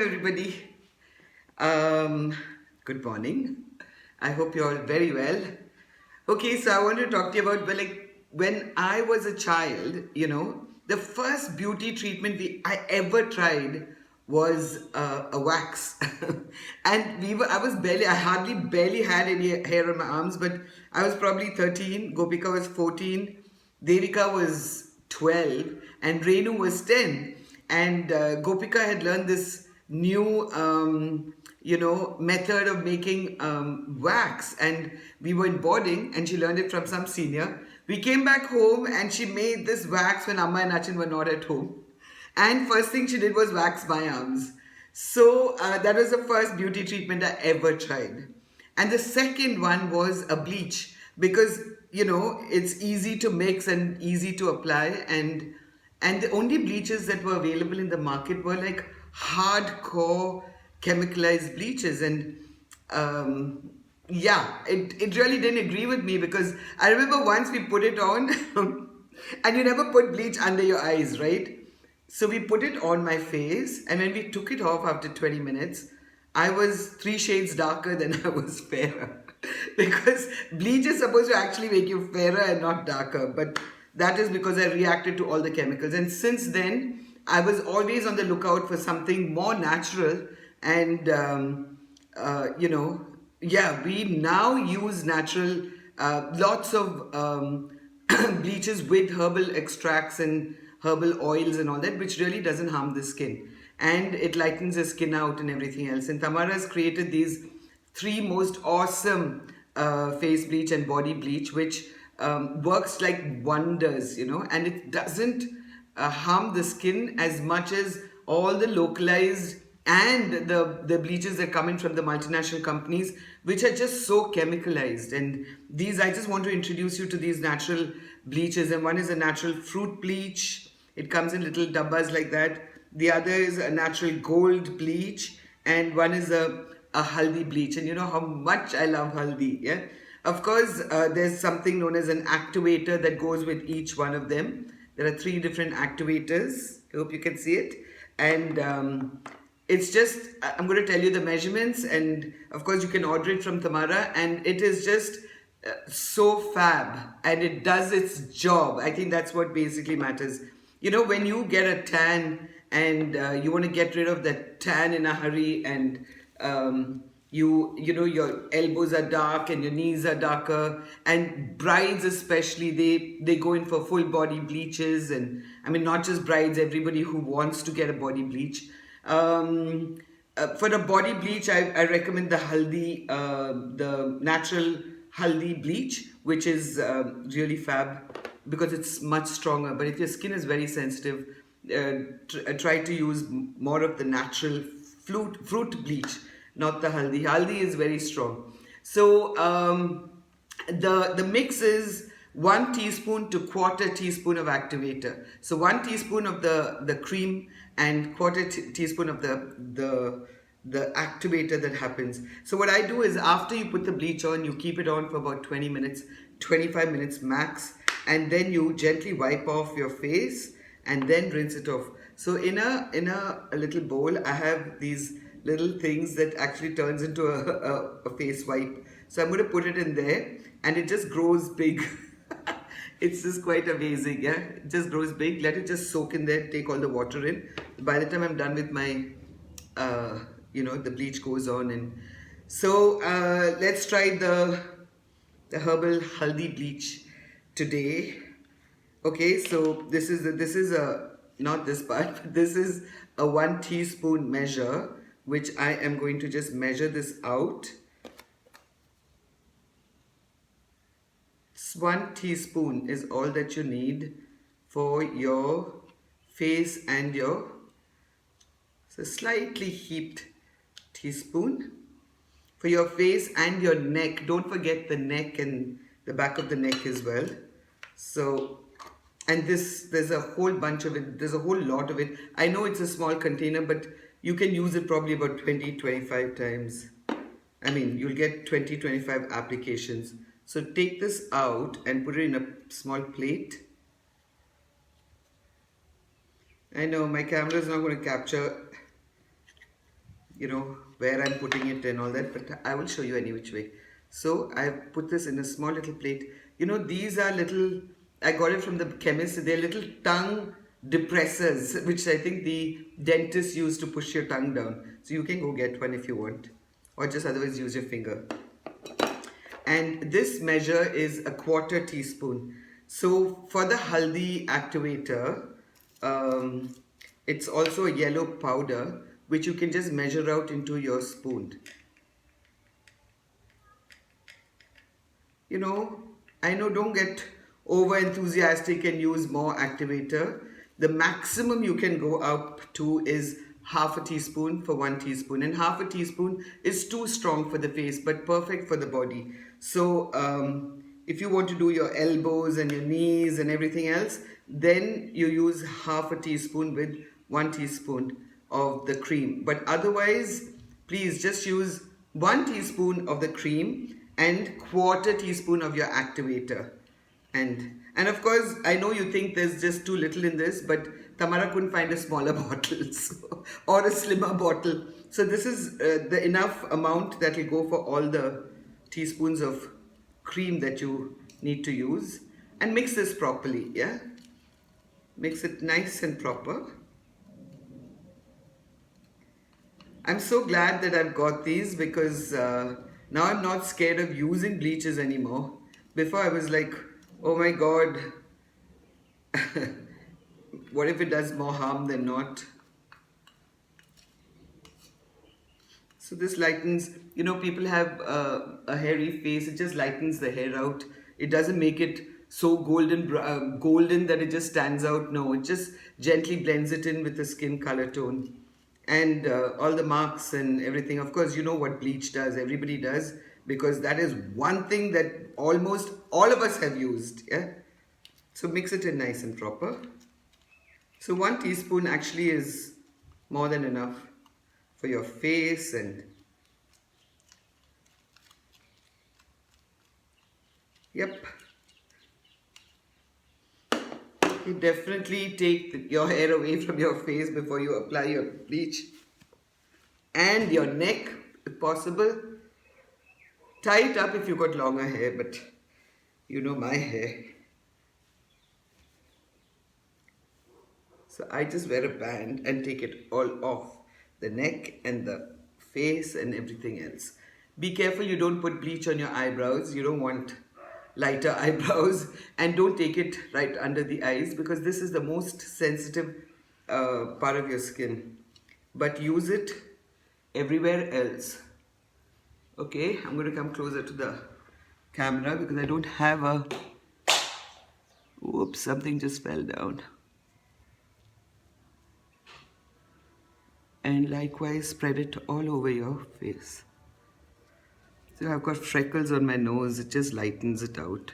everybody. Um, Good morning. I hope you're all very well. Okay, so I want to talk to you about when I was a child. The first beauty treatment I ever tried was a wax, and I hardly barely had any hair on my arms, but I was probably 13. Gopika was 14. Devika was 12 and Renu was 10, and Gopika had learned this new method of making wax, and we were in boarding and she learned it from some senior. We came back home and she made this wax when Amma and Achin were not at home, and first thing she did was wax my arms. So that was the first beauty treatment I ever tried. And the second one was a bleach, because it's easy to mix and easy to apply, and the only bleaches that were available in the market were like hardcore chemicalized bleaches. And yeah, it really didn't agree with me, because I remember once we put it on and you never put bleach under your eyes, right? So we put it on my face, and when we took it off after 20 minutes, I was 3 shades darker than I was fairer. Because bleach is supposed to actually make you fairer and not darker. But that is because I reacted to all the chemicals. And since then, I was always on the lookout for something more natural. And, yeah, we now use natural, lots of bleaches with herbal extracts and herbal oils and all that, which really doesn't harm the skin, and it lightens the skin out and everything else. And Tamara has created these 3 most awesome face bleach and body bleach, which works like wonders, and it doesn't harm the skin as much as all the localized and the bleaches that come in from the multinational companies, which are just so chemicalized. And I just want to introduce you to these natural bleaches. And one is a natural fruit bleach. It comes in little dabbas like that. The other is a natural gold bleach, and one is a haldi bleach. And you know how much I love haldi, yeah? Of course, there's something known as an activator that goes with each one of them. There are 3 different activators. I hope you can see it. And it's just, I'm going to tell you the measurements, and of course you can order it from Tamara, and it is just so fab, and it does its job. I think that's what basically matters. When you get a tan and you want to get rid of that tan in a hurry, and your elbows are dark and your knees are darker, and brides especially, they go in for full body bleaches. And I mean, not just brides, everybody who wants to get a body bleach. For a body bleach, I recommend the haldi, the natural haldi bleach, which is really fab, because it's much stronger. But if your skin is very sensitive, try to use more of the natural fruit bleach, not the haldi. Haldi is very strong. So the mix is 1 teaspoon to 1/4 teaspoon of activator. So 1 teaspoon of the cream and 1/4 teaspoon of the activator that happens. So what I do is, after you put the bleach on, you keep it on for about 20 minutes, 25 minutes max, and then you gently wipe off your face and then rinse it off. So in a little bowl, I have these little things that actually turns into a face wipe. So I'm going to put it in there, and it just grows big. It's just quite amazing, yeah? It just grows big. Let it just soak in there, take all the water in. By the time I'm done with my, the bleach goes on. And so let's try the herbal haldi bleach today. Okay, so this is a, not this part, but this is a 1 teaspoon measure, which I am going to just measure this out. 1 teaspoon is all that you need for your face and your, so slightly heaped teaspoon for your face and your neck. Don't forget the neck and the back of the neck as well. So, and there's a whole bunch of it. There's a whole lot of it. I know it's a small container, but you can use it probably about 20-25 times. I mean, you'll get 20-25 applications. So take this out and put it in a small plate. I know my camera is not going to capture where I'm putting it and all that, but I will show you any which way. So I put this in a small little plate. These are little, I got it from the chemist. They're little tongue depressors, which I think the dentists use to push your tongue down. So you can go get one if you want, or just otherwise use your finger. And this measure is a quarter teaspoon. So for the haldi activator, um, it's also a yellow powder which you can just measure out into your spoon. you know, I know, don't get over enthusiastic and use more activator. The maximum you can go up to is half a teaspoon for 1 teaspoon, and half a teaspoon is too strong for the face but perfect for the body. So if you want to do your elbows and your knees and everything else, then you use half a teaspoon with 1 teaspoon of the cream. But otherwise, please just use 1 teaspoon of the cream and quarter teaspoon of your activator. And of course, I know you think there's just too little in this, but Tamara couldn't find a smaller bottle or a slimmer bottle. So this is the enough amount that will go for all the teaspoons of cream that you need to use. And mix this properly, yeah? Mix it nice and proper. I'm so glad that I've got these because now I'm not scared of using bleaches anymore. Before I was like, oh my god, what if it does more harm than not? So this lightens, people have a hairy face, it just lightens the hair out. It doesn't make it so golden that it just stands out. No, it just gently blends it in with the skin color tone. And all the marks and everything. Of course, you know what bleach does, everybody does, because that is one thing that almost all of us have used, yeah? So mix it in nice and proper. So 1 teaspoon actually is more than enough for your face. And yep, you definitely take your hair away from your face before you apply your bleach. And your neck, if possible. Tie it up if you've got longer hair, but you know my hair. So I just wear a band and take it all off the neck and the face and everything else. Be careful you don't put bleach on your eyebrows. You don't want lighter eyebrows, and don't take it right under the eyes because this is the most sensitive part of your skin. But use it everywhere else. Okay, I'm going to come closer to the camera because I don't have a... Oops, something just fell down. And likewise, spread it all over your face. So I've got freckles on my nose, it just lightens it out.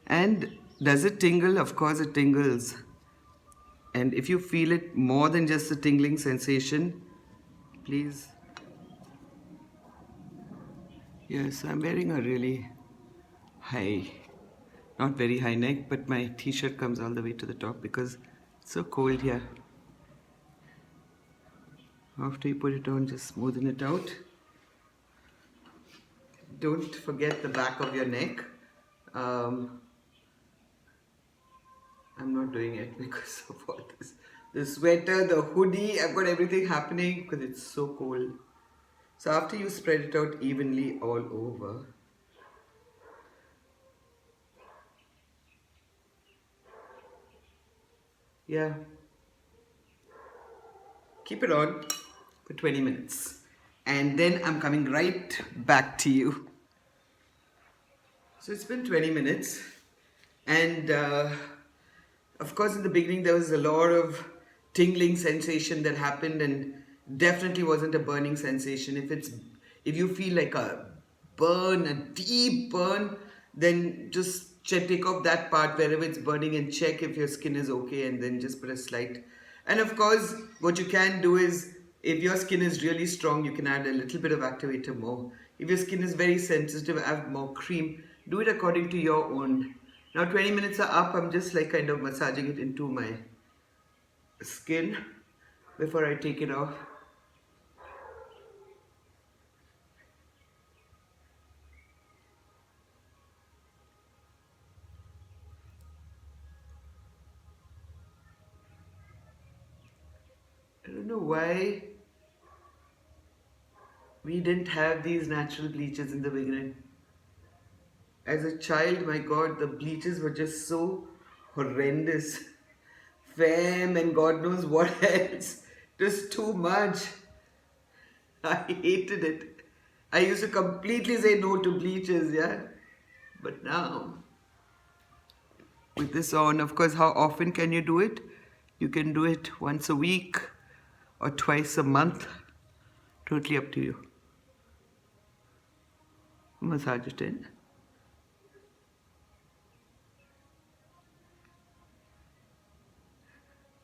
And does it tingle? Of course it tingles. And if you feel it more than just a tingling sensation, please. Yes, I'm wearing a really high, not very high neck, but my t-shirt comes all the way to the top because it's so cold here. After you put it on, just smoothen it out. Don't forget the back of your neck. I'm not doing it because of all this. The sweater, the hoodie, I've got everything happening because it's so cold. So after you spread it out evenly all over, yeah, keep it on for 20 minutes. And then I'm coming right back to you. So it's been 20 minutes. And of course, in the beginning, there was a lot of tingling sensation that happened and definitely wasn't a burning sensation. If you feel like a burn, a deep burn, then just take off that part wherever it's burning and check if your skin is okay, and then just put a slight. And of course, what you can do is, if your skin is really strong, you can add a little bit of activator more. If your skin is very sensitive, add more cream. Do it according to your own. Now 20 minutes are up. I'm just like kind of massaging it into my skin before I take it off. I don't know why we didn't have these natural bleaches in the beginning. As a child, my God, the bleaches were just so horrendous. Fame and God knows what else. Just too much. I hated it. I used to completely say no to bleaches, yeah. But now, with this on, of course, how often can you do it? You can do it once a week or twice a month. Totally up to you. Massage it in.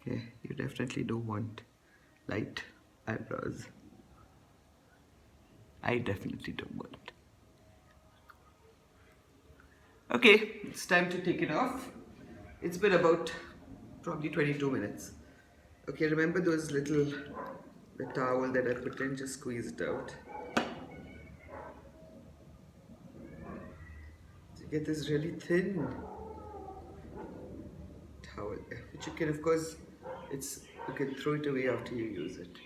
Okay, you definitely don't want light eyebrows. I definitely don't want. Okay, it's time to take it off. It's been about probably 22 minutes. Okay, remember those the towel that I put in, just squeeze it out. So you get this really thin towel, which you can, of course, you can throw it away after you use it.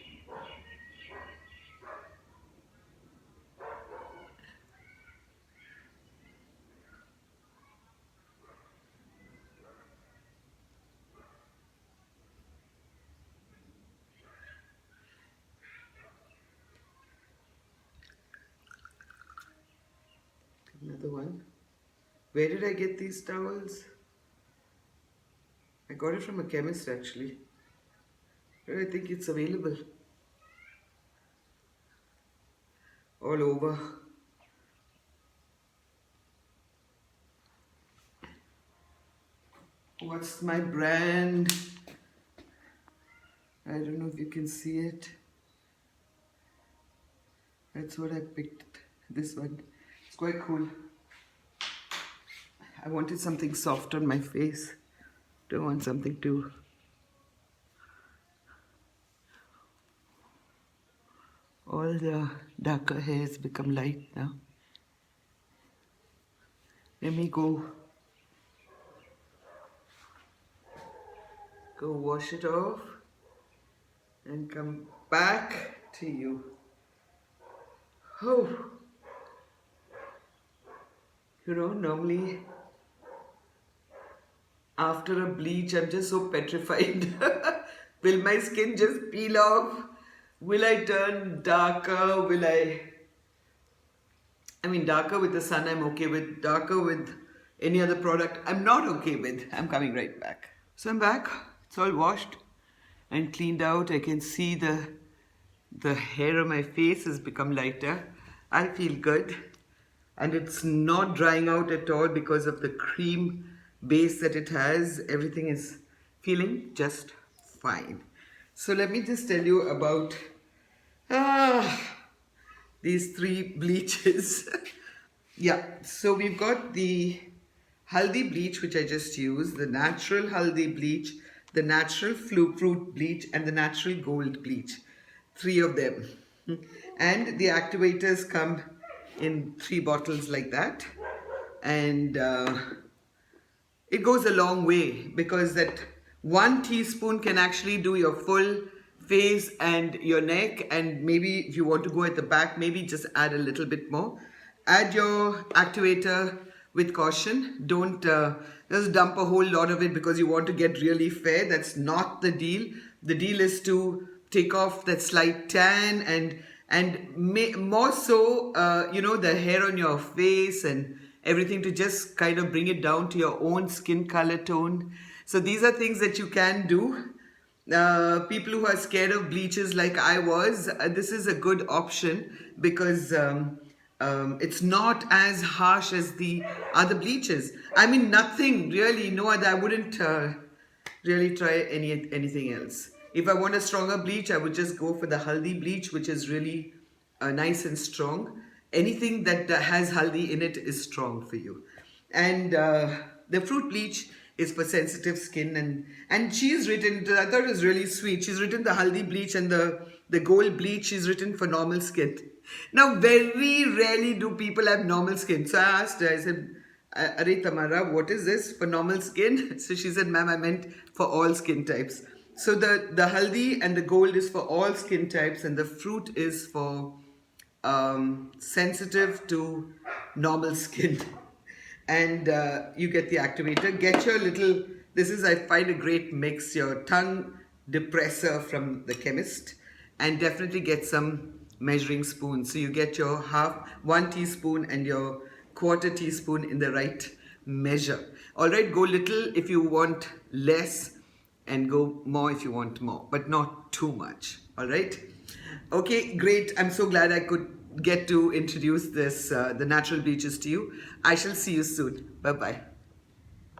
Another one. Where did I get these towels? I got it from a chemist actually. I think it's available all over. What's my brand? I don't know if you can see it. That's what I picked. This one. It's quite cool. I wanted something soft on my face. Don't want something too. All the darker hairs become light now. Let me go wash it off and come back to you. Oh, normally after a bleach, I'm just so petrified. Will my skin just peel off? Will I turn darker? I mean, darker with the sun, I'm okay with. Darker with any other product, I'm not okay with. I'm coming right back. So I'm back. It's all washed and cleaned out. I can see the hair on my face has become lighter. I feel good. And it's not drying out at all because of the cream base that it has. Everything is feeling just fine. So let me just tell you about these 3 bleaches. Yeah, so we've got the haldi bleach, which I just used, the natural haldi bleach, the natural fruit bleach, and the natural gold bleach. 3 of them. And the activators come in 3 bottles like that. And it goes a long way because that 1 teaspoon can actually do your full face and your neck, and maybe if you want to go at the back, maybe just add a little bit more. Add your activator with caution. Don't just dump a whole lot of it because you want to get really fair. That's not the deal. The deal is to take off that slight tan and more so, the hair on your face and everything, to just kind of bring it down to your own skin color tone. So these are things that you can do. People who are scared of bleaches like I was, this is a good option because it's not as harsh as the other bleaches. I mean, nothing really, no other. I wouldn't really try anything else. If I want a stronger bleach, I would just go for the haldi bleach, which is really nice and strong. Anything that has haldi in it is strong for you. And the fruit bleach is for sensitive skin, and she's written, I thought it was really sweet. She's written the haldi bleach and the gold bleach. She's written for normal skin. Now, very rarely do people have normal skin. So I asked her, I said, Are Tamara, what is this for normal skin? So she said, ma'am, I meant for all skin types. So the haldi and the gold is for all skin types, and the fruit is for sensitive to normal skin. And you get the activator. Get your little, this is, I find, a great mix, your tongue depressor from the chemist, and definitely get some measuring spoon. So you get your 1 teaspoon and your 1/4 teaspoon in the right measure. All right, go little if you want less, and go more if you want more, but not too much. All right. Okay, great. I'm so glad I could get to introduce this, the natural bleaches to you. I shall see you soon. Bye-bye.